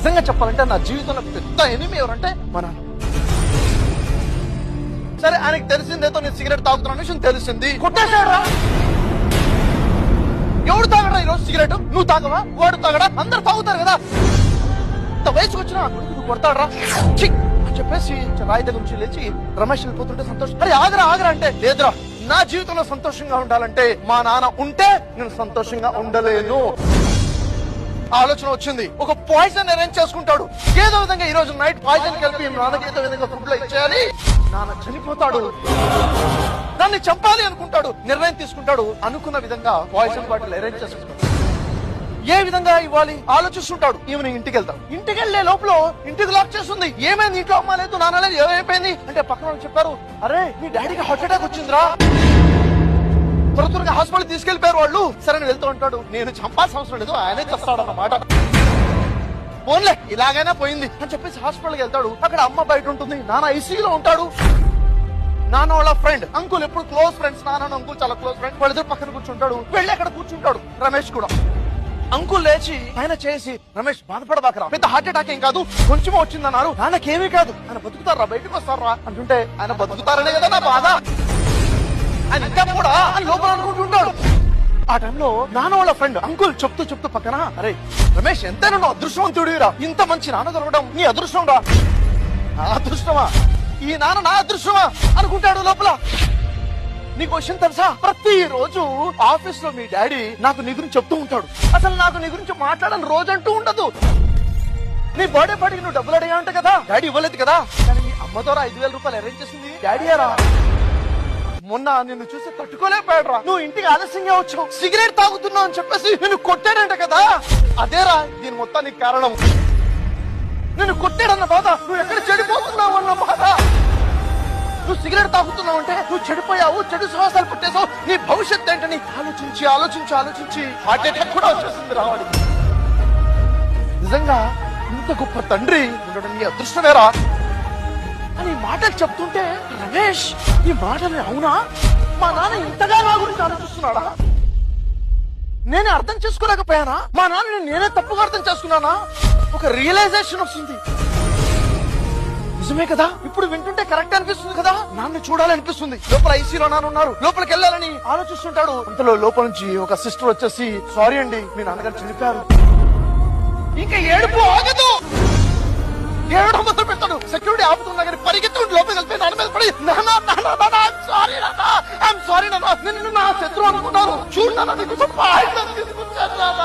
నిజంగా చెప్పాలంటే నా జీవితంలో పెద్ద ఎనిమి ఎవరంటే మన సరే ఆయనకి తెలిసిందేతో నేను సిగరెట్ తాగుతున్నా విషయం తెలిసింది, కొట్టేశాడు. ఎవడు తాగడా ఈరోజు సిగరెట్? నువ్వు తాగవా? వాడు తాగడా? అందరు తాగుతారు కదా. ఇంత వయసుకు వచ్చినా నువ్వు కొడతాడరా అని చెప్పేసి రాయి దగ్గర నుంచి లేచి రమేష్ వెళ్ళిపోతుంటే సంతోషం. అరే ఆగరా ఆగరా అంటే లేదురా, నా జీవితంలో సంతోషంగా ఉండాలంటే మా నాన్న ఉంటే నేను సంతోషంగా ఉండలేను. ఆలోచన వచ్చింది, ఒక పాయిజన్ అరేంజ్ చేసుకుంటాడు. ఏదో విధంగా ఈ రోజు నైట్ పాయిజన్ కలిపి నాన్నకి ఏదో విధంగా ఫుడ్ లో ఇచ్చేయాలి. నాన్న చనిపోతాడు, దాన్ని చంపాలి అనుకుంటాడు, నిర్ణయం తీసుకుంటాడు. అనుకున్న విధంగా పాయిజన్ బాటిల్ అరేంజ్ చేసుకుంటాడు. ఏ విధంగా ఇవ్వాలి ఆలోచిస్తుంటాడు. ఈవినింగ్ ఇంటికి వెళ్తాడు. ఇంటికి వెళ్లే లోపల ఇంటికి లాక్ చేస్తుంది. ఏమైంది? ఇంట్లో అమ్మ లేదు, నాన్న లేదు, ఏమైపోయింది అంటే పక్కన వాళ్ళు చెప్పారు, అరే మీ డాడీకి హార్ట్ అటాక్ వచ్చిందిరా, త్వరగా హాస్పిటల్ తీసుకెళ్లిపోయారు వాళ్ళు. సరే వెళ్తూ ఉంటాడు, నేను చంపాల్సిన అవసరం లేదు, ఆయనే చేస్తాడు అన్నమాట. పోన్లే ఇలాగైనా పోయింది అని చెప్పేసి హాస్పిటల్కి వెళ్తాడు. అక్కడ అమ్మ బయట ఉంటుంది, నాన్న ఐసీయూలో ఉంటాడు. నాన్న వాళ్ళ ఫ్రెండ్ అంకుల్, ఎప్పుడు క్లోజ్ ఫ్రెండ్స్, నాన్న అంకుల్ చాలా క్లోజ్ ఫ్రెండ్. వాళ్ళిద్దరు పక్కన కూర్చుంటాడు. వెళ్ళి అక్కడ కూర్చుంటాడు రమేష్ కూడా. అంకుల్ లేచి ఆయన చేసి, రమేష్ బాధపడబాకరా, పెద్ద హార్ట్ అటాక్ ఏం కాదు, కొంచెం వచ్చిందన్నారు, నాన్నకేమీ కాదు, ఆయన బతుకుతారా, బయటకు వస్తారా అంటుంటే ఆయన బతుకుతారనే కదా నా బాధ, ఆయన ఇంకా కూడా అని లోపల అనుకుంటుంటాడు. ఆ టైంలో నాన్న వాళ్ళ ఫ్రెండ్ అంకుల్ చెప్తూ చెప్తూ పక్కన, అరే రమేష్ ఎంతైనా నువ్వు అదృష్టవంతుడిరా, ఇంత మంచి నాన్న దొరకడం నీ అదృష్టం రా. నా అదృష్టమా? ఈ నాన్న నా అదృష్టమా అనుకుంటాడు లోపల. నీకు విషయం తెలుసా, ప్రతి రోజు ఆఫీస్ లో మీ డాడీ నాకు నీ గురించి చెప్తూ ఉంటాడు. అసలు నాకు నీ గురించి మాట్లాడని రోజంటూ ఉండదు. నీ బర్త్డే పార్టీకి నువ్వు డబ్బులు అడిగా ఉంటా కదా, డాడీ ఇవ్వలేదు కదా, కానీ మీ అమ్మ ద్వారా 5,000 రూపాయలు అరేంజ్ చేసింది డాడీయారా. మొన్న నిన్ను చూసి తట్టుకోలేకపోయాడురా, నువ్వు ఇంటికి ఆలస్యంగా వచ్చావు, సిగరెట్ తాగుతున్నావు అని చెప్పేసి నిన్ను కొట్టాడంట కదా, అదేరా దీని మొత్తానికి కారణం. నిన్ను కొట్టాడన్న బాధ, నువ్వు ఎక్కడ చెడిపోతున్నావు అన్న బాధ. నువ్వు సిగరెట్ తాగుతున్నావు అంటే నువ్వు చెడిపోయావు, చెడు శ్వాసాలు పుట్టేసావు, నీ భవిష్యత్ ఏంటని ఆలోచించి ఆలోచించి ఆలోచించి హార్ట్ అటాక్ కూడా వచ్చేసింది రావాడికి. నిజంగా ఇంత గొప్ప తండ్రి ఉండడం నీ అదృష్టమేరా అని మాటలు చెప్తుంటే, రమేష్ ఈ మాటలు అవునా, మా నాన్న ఇంతగా నా గురించి ఆలోచిస్తున్నాడా, నేనే అర్థం చేసుకోలేకపోయానా, మా నాన్న నేనే తప్పుగా అర్థం చేసుకున్నానా, ఒక రియలైజేషన్ వస్తుంది. నిజమే కదా, ఇప్పుడు వింటుంటే కరెక్ట్ అనిపిస్తుంది కదా, నాన్న చూడాలనిపిస్తుంది. లోపల ఐసీలో నాన్న ఉన్నారు, లోపలికి వెళ్ళాలని ఆలోచిస్తుంటాడు. అంతలో లోపల నుంచి ఒక సిస్టర్ వచ్చేసి, సారీ అండి మీ నాన్నగారు చనిపోయారు. ఇంకా ఏడుపు ఆగదు, ఏడడం మొదలు పెడతాడు. సెక్యూరిటీ ఆపుతున్నా కానీ పరిగెత్తుకుంటూ లోపలికి వెళ్ళిపోయి నాన్న మీద పడి, సారీ నాన్న, నిన్ను నా శత్రువు అనుకున్నాను, చూడు నాన్న నీకు తీసుకొచ్చాను నాన్న,